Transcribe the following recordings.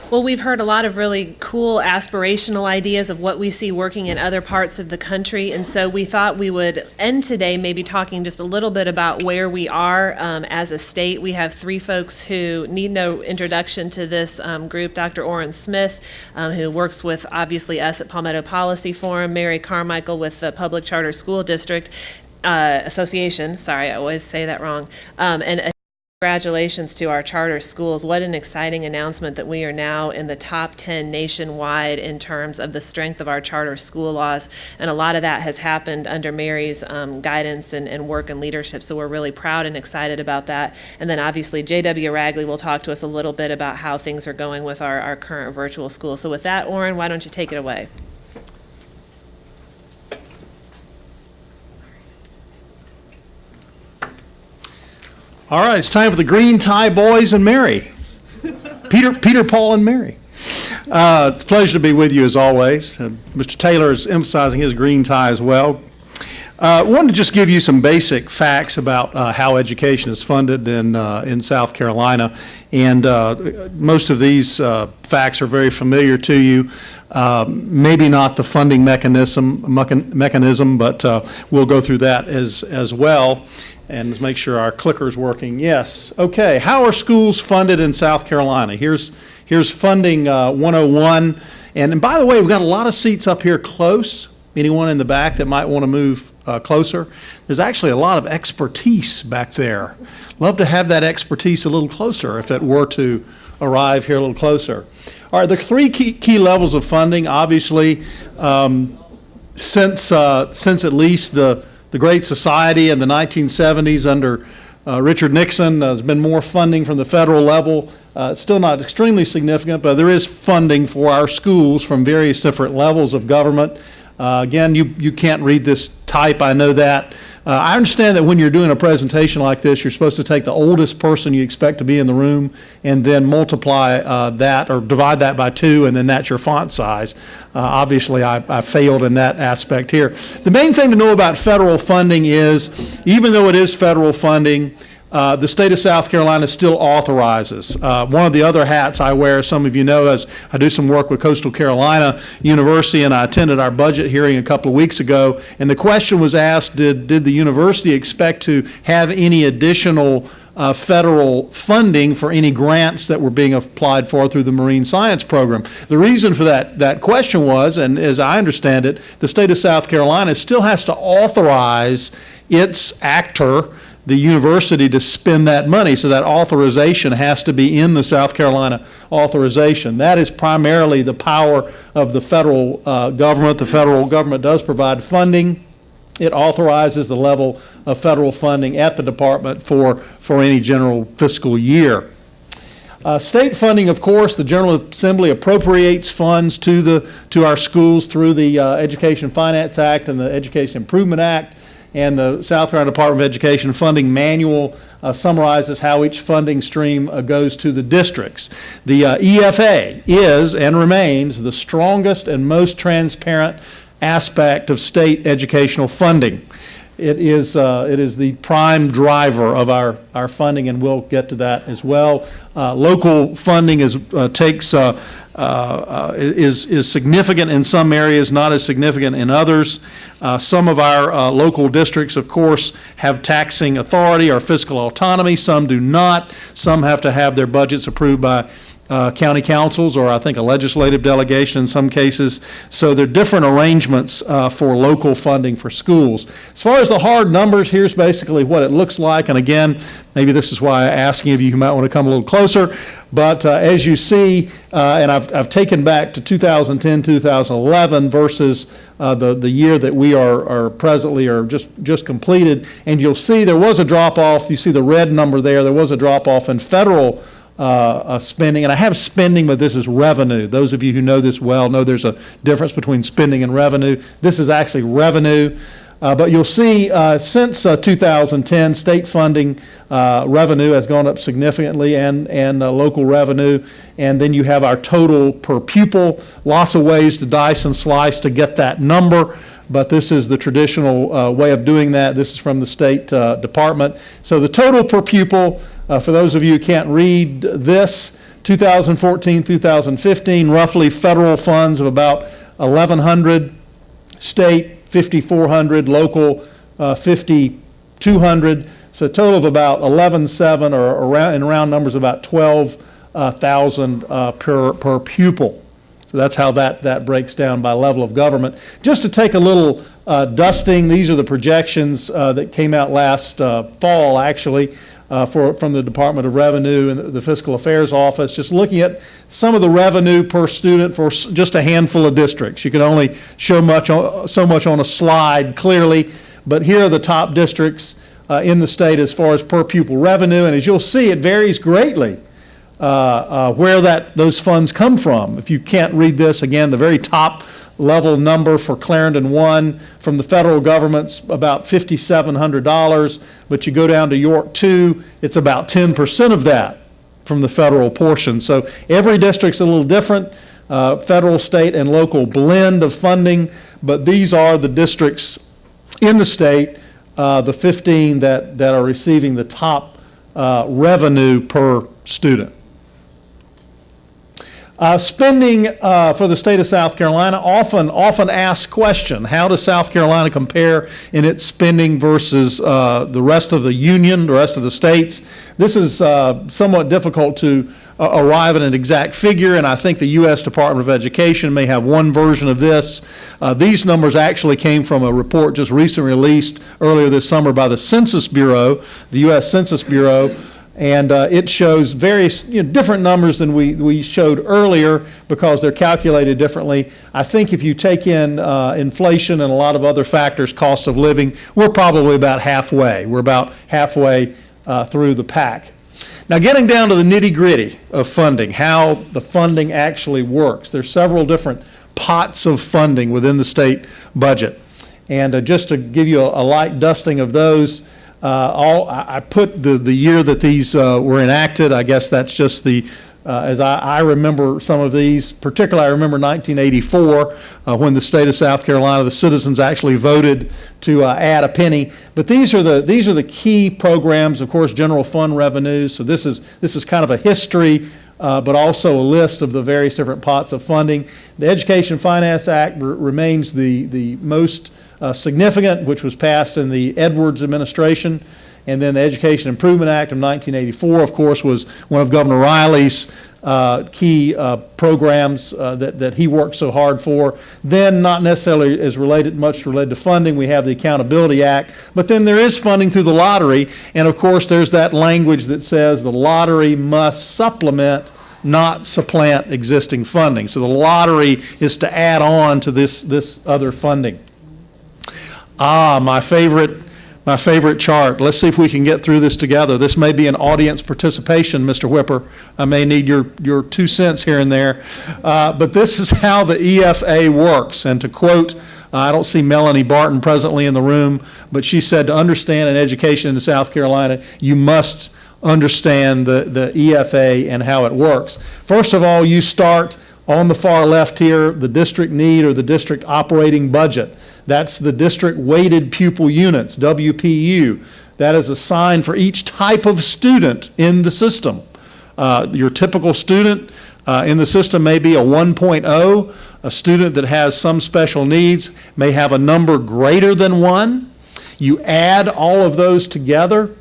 Well, we've heard a lot of really cool aspirational ideas of what we see working in other parts of the country, and so we thought we would end today maybe talking just a little bit about where we are as a state. We have three folks who need no introduction to this group. Dr. Oran Smith, who works with, obviously, us at Palmetto Policy Forum, Mary Carmichael with the Public Charter School District Association, sorry, I always say that wrong, and congratulations to our charter schools. What an exciting announcement that we are now in the top 10 nationwide in terms of the strength of our charter school laws. And a lot of that has happened under Mary's guidance and work and leadership. So we're really proud and excited about that. And then obviously J.W. Ragley will talk to us a little bit about how things are going with our current virtual school. So with that, Oran, why don't you take it away? All right, it's time for the Green Tie Boys and Mary. Peter, Paul, and Mary. It's a pleasure to be with you as always. Mr. Taylor is emphasizing his green tie as well. I wanted to just give you some basic facts about how education is funded in South Carolina, and most of these facts are very familiar to you. Maybe not the funding mechanism, but we'll go through that as well. And let's make sure our clicker's working. Yes. Okay. How are schools funded in South Carolina? Here's funding 101. And by the way, we've got a lot of seats up here close. Anyone in the back that might want to move closer? There's actually a lot of expertise back there. Love to have that expertise a little closer if it were to arrive here a little closer. All right. There are three key levels of funding. Obviously, since at least the Great Society in the 1970s under Richard Nixon, there's been more funding from the federal level. It's still not extremely significant, but there is funding for our schools from various different levels of government. Again, you can't read this type, I know that. I understand that when you're doing a presentation like this, you're supposed to take the oldest person you expect to be in the room and then multiply that or divide that by 2, and then that's your font size. Obviously, I failed in that aspect here. The main thing to know about federal funding is, even though it is federal funding, the state of South Carolina still authorizes. One of the other hats I wear, some of you know, is I do some work with Coastal Carolina University, and I attended our budget hearing a couple of weeks ago, and the question was asked, did the university expect to have any additional federal funding for any grants that were being applied for through the Marine Science Program? The reason for that question was, and as I understand it, the state of South Carolina still has to authorize its actor, the university, to spend that money. So that authorization has to be in the South Carolina authorization. That is primarily the power of the federal government. The federal government does provide funding. It authorizes the level of federal funding at the department for any general fiscal year. State funding, of course, the General Assembly appropriates funds to our schools through the Education Finance Act and the Education Improvement Act. And the South Carolina Department of Education funding manual summarizes how each funding stream goes to the districts. The EFA is and remains the strongest and most transparent aspect of state educational funding. It is the prime driver of our funding, and we'll get to that as well. Local funding is significant in some areas, not as significant in others. Some of our local districts, of course, have taxing authority or fiscal autonomy. Some do not. Some have to have their budgets approved by county councils, or I think a legislative delegation in some cases. So there are different arrangements for local funding for schools. As far as the hard numbers, here's basically what it looks like. And again, maybe this is why I'm asking of you who might want to come a little closer. But as you see, and I've taken back to 2010, 2011 versus the year that we are presently or just completed, and you'll see there was a drop off. You see the red number there. There was a drop off in federal spending, and I have spending, but this is revenue. Those of you who know this well know there's a difference between spending and revenue. This is actually revenue. But you'll see since 2010, state funding revenue has gone up significantly, and local revenue. And then you have our total per pupil. Lots of ways to dice and slice to get that number, but this is the traditional way of doing that. This is from the State Department. So the total per pupil For those of you who can't read this, 2014, 2015, roughly federal funds of about 1,100, state 5,400, local 5,200. So a total of about 11,700, or around, in round numbers, about 12,000 per pupil. So that's how that breaks down by level of government. Just to take a little dusting, these are the projections that came out last fall, actually, from the Department of Revenue and the Fiscal Affairs Office, just looking at some of the revenue per student for just a handful of districts. You can only show so much on a slide clearly, but here are the top districts in the state as far as per pupil revenue, and as you'll see, it varies greatly where those funds come from. If you can't read this, again, the very top level number for Clarendon 1 from the federal government's about $5,700, but you go down to York 2, it's about 10% of that from the federal portion. So every district's a little different, federal, state, and local blend of funding, but these are the districts in the state, the 15 that are receiving the top revenue per student. Spending for the state of South Carolina, often asked question: how does South Carolina compare in its spending versus the rest of the union, the rest of the states? This is somewhat difficult to arrive at an exact figure, and I think the U.S. Department of Education may have one version of this. These numbers actually came from a report just recently released earlier this summer by the Census Bureau, the U.S. Census Bureau. And it shows various different numbers than we showed earlier because they're calculated differently. I think if you take in inflation and a lot of other factors, cost of living, we're probably about halfway. We're about halfway through the pack. Now, getting down to the nitty-gritty of funding, how the funding actually works. There's several different pots of funding within the state budget. And just to give you a light dusting of those, I put the year that these were enacted. I guess that's just as I remember some of these. Particularly, I remember 1984 when the state of South Carolina, the citizens actually voted to add a penny. But these are the key programs. Of course, general fund revenues. So this is kind of a history, but also a list of the various different pots of funding. The Education Finance Act remains the most significant, which was passed in the Edwards administration. And then the Education Improvement Act of 1984, of course, was one of Governor Riley's key programs that he worked so hard for. Then, not necessarily as much related to funding, we have the Accountability Act. But then there is funding through the lottery. And of course, there's that language that says the lottery must supplement, not supplant, existing funding. So the lottery is to add on to this other funding. My favorite chart. Let's see if we can get through this together. This may be an audience participation, Mr. Whipper. I may need your 2 cents here and there. But this is how the EFA works. And to quote, I don't see Melanie Barton presently in the room, but she said, to understand an education in South Carolina, you must understand the EFA and how it works. First of all, you start on the far left here, the district need or the district operating budget. That's the district weighted pupil units, WPU. That is assigned for each type of student in the system. Your typical student in the system may be a 1.0. A student that has some special needs may have a number greater than 1. You add all of those together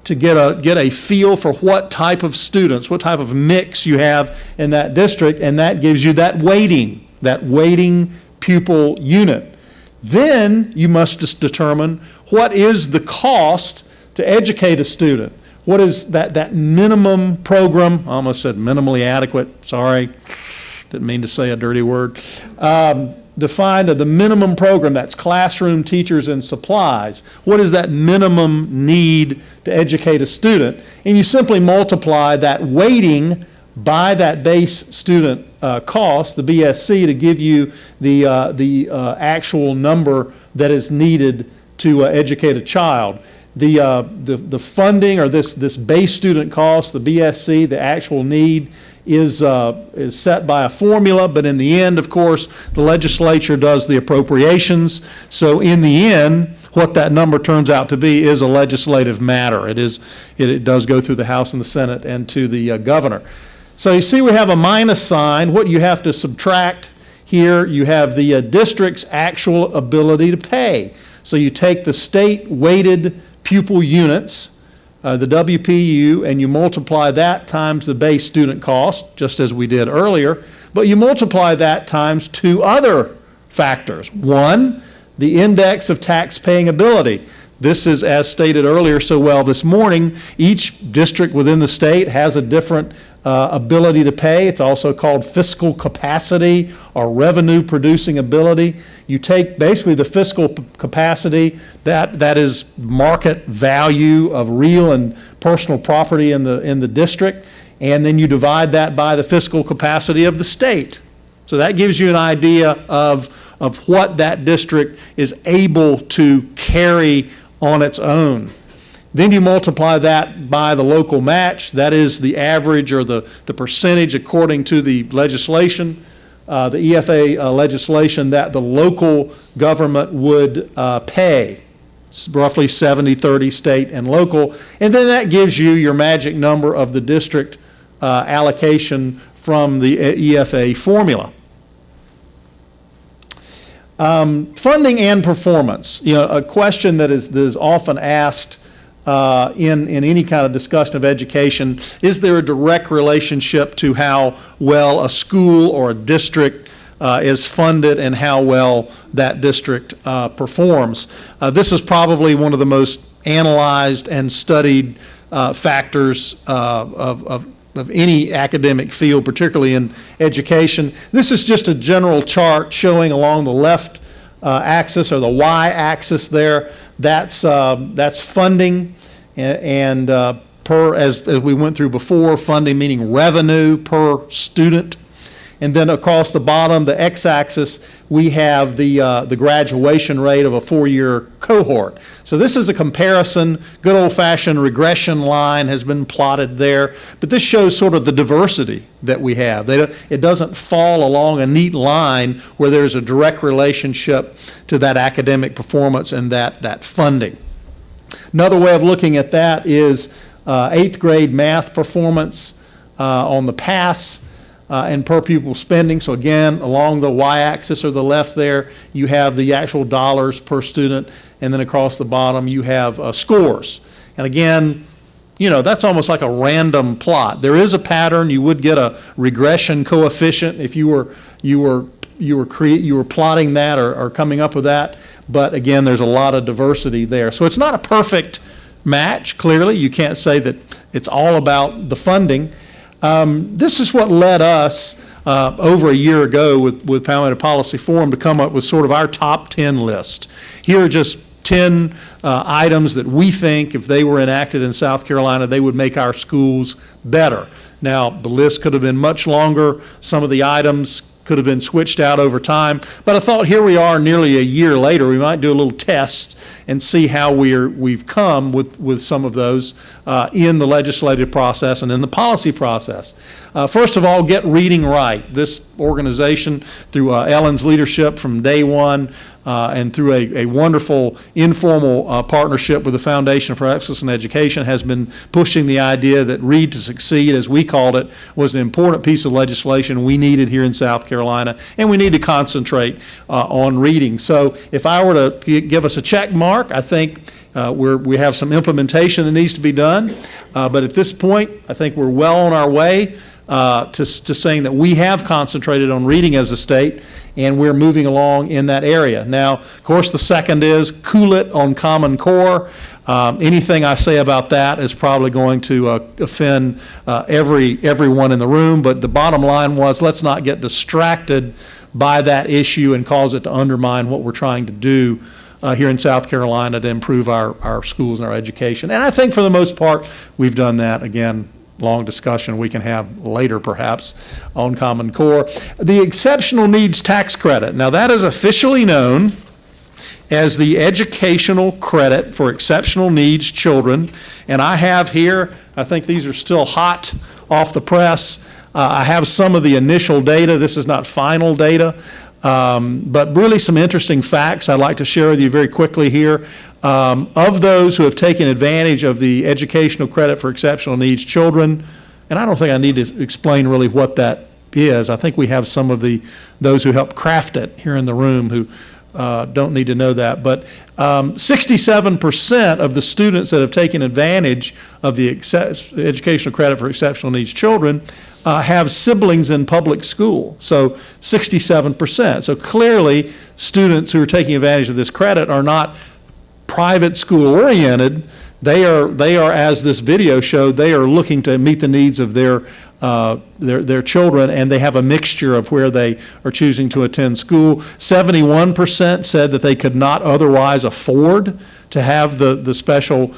to get a feel for what type of students, what type of mix you have in that district, and that gives you that weighting pupil unit. Then you must just determine what is the cost to educate a student. What is that minimum program? I almost said minimally adequate. Sorry, didn't mean to say a dirty word. Defined the minimum program, that's classroom, teachers, and supplies. What is that minimum need to educate a student? And you simply multiply that weighting by that base student cost, the BSC, to give you the actual number that is needed to educate a child. The funding, or this base student cost, the BSC, the actual need, is set by a formula, but in the end, of course, the legislature does the appropriations. So in the end, what that number turns out to be is a legislative matter. It does go through the House and the Senate and to the governor. So you see we have a minus sign. What you have to subtract here, you have the district's actual ability to pay. So you take the state-weighted pupil units, the WPU, and you multiply that times the base student cost, just as we did earlier, but you multiply that times two other factors. One, the index of tax-paying ability. This is, as stated earlier so well this morning, each district within the state has a different ability to pay. It's also called fiscal capacity or revenue producing ability. You take basically the fiscal capacity, that is market value of real and personal property in the district, and then you divide that by the fiscal capacity of the state. So that gives you an idea of what that district is able to carry on its own. Then you multiply that by the local match. That is the average or the percentage according to the legislation, the EFA legislation that the local government would pay. It's roughly 70-30 state and local. And then that gives you your magic number of the district allocation from the EFA formula. Funding and performance. A question that is often asked in any kind of discussion of education: is there a direct relationship to how well a school or a district is funded and how well that district performs? This is probably one of the most analyzed and studied factors of any academic field, particularly in education. This is just a general chart showing along the left axis or the y-axis there. That's funding, and as we went through before, funding meaning revenue per student. And then across the bottom, the x-axis, we have the graduation rate of a four-year cohort. So this is a comparison. Good old-fashioned regression line has been plotted there. But this shows sort of the diversity that we have. It doesn't fall along a neat line where there's a direct relationship to that academic performance and that funding. Another way of looking at that is 8th grade math performance on the pass and per pupil spending. So again, along the y-axis or the left there, you have the actual dollars per student, and then across the bottom you have scores. And again, that's almost like a random plot. There is a pattern. You would get a regression coefficient if you were plotting that or coming up with that. But again, there's a lot of diversity there. So it's not a perfect match. Clearly, you can't say that it's all about the funding. This is what led us over a year ago with Palmetto Policy Forum to come up with sort of our top 10 list. Here are just 10 items that we think if they were enacted in South Carolina, they would make our schools better. Now, the list could have been much longer. Some of the items could have been switched out over time. But I thought here we are nearly a year later, we might do a little test and see how we've come with some of those in the legislative process and in the policy process. First of all, get reading right. This organization, through Ellen's leadership from day one, and through a wonderful informal partnership with the Foundation for Excellence in Education, has been pushing the idea that Read to Succeed, as we called it, was an important piece of legislation we needed here in South Carolina, and we need to concentrate on reading. So if I were to give us a check mark, I think we have some implementation that needs to be done, but at this point, I think we're well on our way to saying that we have concentrated on reading as a state, and we're moving along in that area. Now, of course, the second is cool it on Common Core. Anything I say about that is probably going to offend everyone in the room, but the bottom line was, let's not get distracted by that issue and cause it to undermine what we're trying to do here in South Carolina to improve our schools and our education. And I think for the most part, we've done that. Again, long discussion we can have later perhaps on Common Core. The Exceptional Needs Tax Credit. Now that is officially known as the educational credit for exceptional needs children. And I have here, I think these are still hot off the press, I have some of the initial data. This is not final data, But really some interesting facts I'd like to share with you very quickly here. Of those who have taken advantage of the educational credit for exceptional needs children, and I don't think I need to explain really what that is. I think we have some of those who helped craft it here in the room who don't need to know that. But 67% of the students that have taken advantage of the educational credit for exceptional needs children have siblings in public school. So 67%. So clearly, students who are taking advantage of this credit are not private school oriented. They are, as this video showed, they are looking to meet the needs of their children, and they have a mixture of where they are choosing to attend school. 71% said that they could not otherwise afford to have the special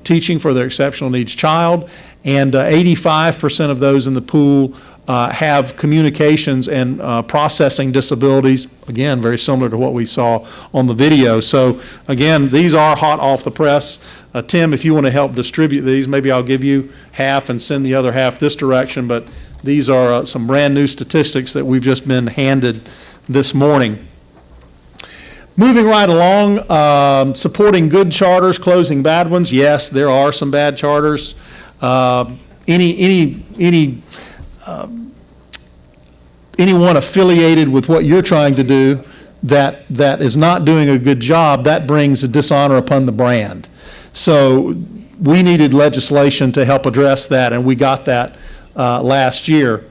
teaching for their exceptional needs child, and 85% of those in the pool have communications and processing disabilities, again, very similar to what we saw on the video. So again, these are hot off the press. Tim, if you want to help distribute these, maybe I'll give you half and send the other half this direction, but these are some brand new statistics that we've just been handed this morning. Moving right along, supporting good charters, closing bad ones. Yes, there are some bad charters. Anyone affiliated with what you're trying to do that is not doing a good job, that brings a dishonor upon the brand. So we needed legislation to help address that, and we got that last year.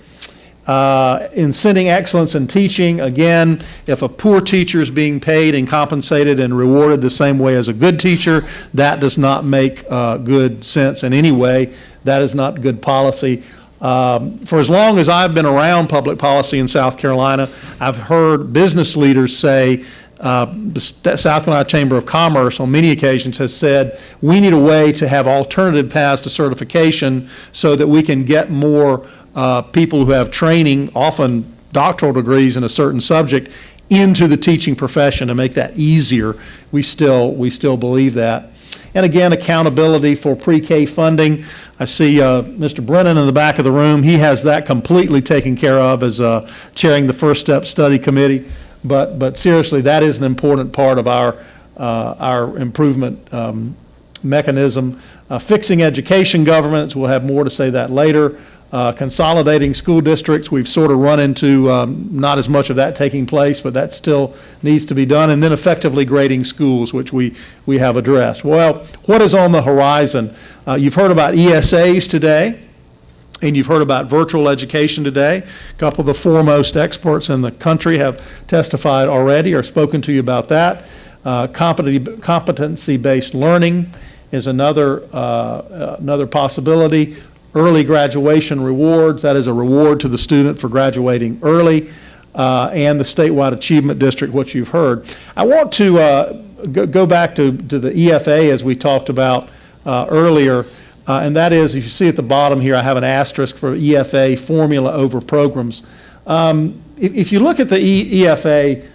Incenting excellence in teaching, again, if a poor teacher is being paid and compensated and rewarded the same way as a good teacher, that does not make good sense in any way. That is not good policy. For as long as I've been around public policy in South Carolina, I've heard business leaders say, the South Carolina Chamber of Commerce on many occasions has said, we need a way to have alternative paths to certification so that we can get more people who have training, often doctoral degrees in a certain subject, into the teaching profession to make that easier. We still believe that. And again, accountability for pre-K funding. I see Mr. Brennan in the back of the room. He has that completely taken care of as chairing the First Step Study Committee. But seriously, that is an important part of our improvement mechanism. Fixing education governance, we'll have more to say that later. Consolidating school districts, we've sort of run into not as much of that taking place, but that still needs to be done. And then effectively grading schools, which we have addressed. Well, what is on the horizon? You've heard about ESAs today, and you've heard about virtual education today. A couple of the foremost experts in the country have testified already or spoken to you about that. Competency-based learning is another possibility. Early graduation rewards, that is a reward to the student for graduating early, and the statewide achievement district, what you've heard. I want to go back to the EFA as we talked about earlier, and that is, if you see at the bottom here, I have an asterisk for EFA formula over programs. If you look at the EFA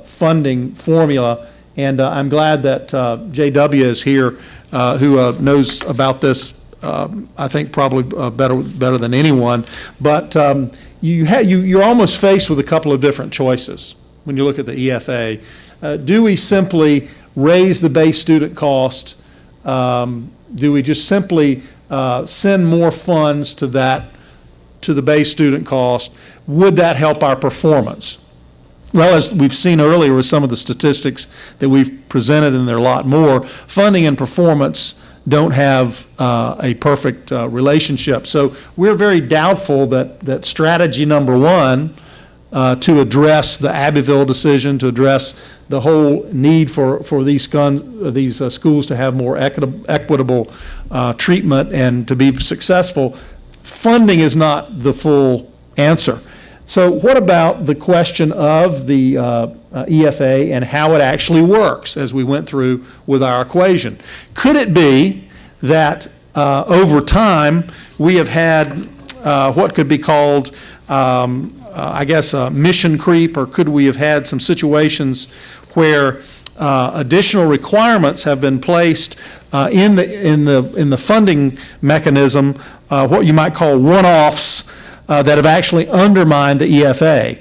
funding formula, and I'm glad that JW is here, who knows about this I think probably better than anyone, but you're almost faced with a couple of different choices when you look at the EFA. Do we simply raise the base student cost? Do we just simply send more funds to the base student cost? Would that help our performance? Well, as we've seen earlier with some of the statistics that we've presented, and there are a lot more, funding and performance don't have a perfect relationship. So we're very doubtful that strategy number one, to address the Abbeville decision, to address the whole need for these schools to have more equitable treatment and to be successful, funding is not the full answer. So what about the question of the EFA and how it actually works as we went through with our equation? Could it be that over time we have had what could be called, mission creep, or could we have had some situations where additional requirements have been placed in the funding mechanism, what you might call one-offs, that have actually undermined the EFA?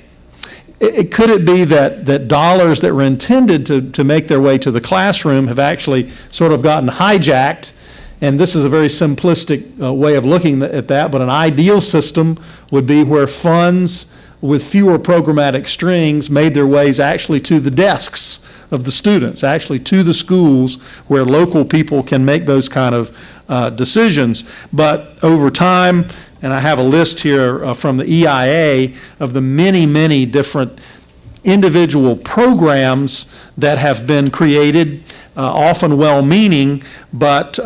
Could it be that dollars that were intended to make their way to the classroom have actually sort of gotten hijacked? And this is a very simplistic way of looking at that, but an ideal system would be where funds with fewer programmatic strings made their ways actually to the desks of the students, actually to the schools where local people can make those kind of decisions. But over time, and I have a list here from the EIA of the many, many different individual programs that have been created, often well-meaning, but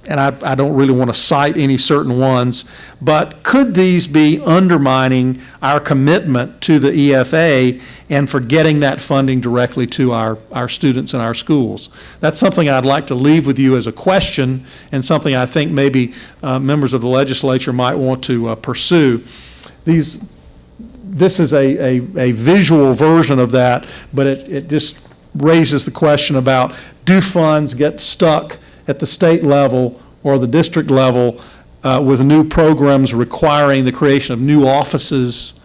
and I don't really want to cite any certain ones, but could these be undermining our commitment to the EFA and for getting that funding directly to our students in our schools? That's something I'd like to leave with you as a question, and something I think maybe members of the legislature might want to pursue. This is a visual version of that, but it just raises the question about, do funds get stuck at the state level or the district level with new programs requiring the creation of new offices,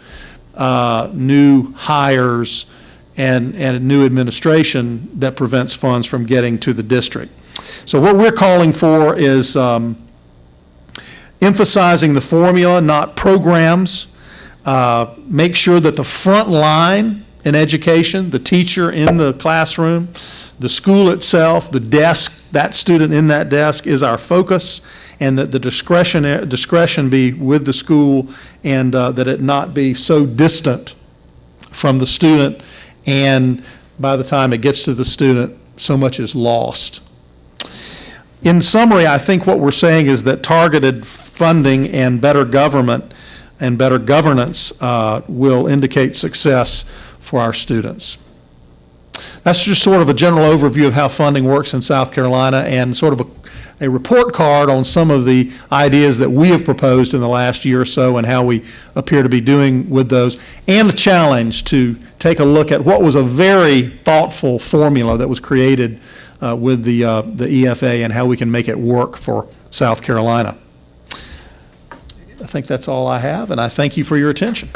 new hires, and new administration that prevents funds from getting to the district? So what we're calling for is emphasizing the formula, not programs. Make sure that the front line in education, the teacher in the classroom, the school itself, the desk, that student in that desk is our focus, and that the discretion be with the school, and that it not be so distant from the student, and by the time it gets to the student, so much is lost. In summary, I think what we're saying is that targeted funding and better government and better governance will indicate success for our students. That's just sort of a general overview of how funding works in South Carolina, and sort of a report card on some of the ideas that we have proposed in the last year or so and how we appear to be doing with those, and a challenge to take a look at what was a very thoughtful formula that was created with the EFA, and how we can make it work for South Carolina. I think that's all I have, and I thank you for your attention.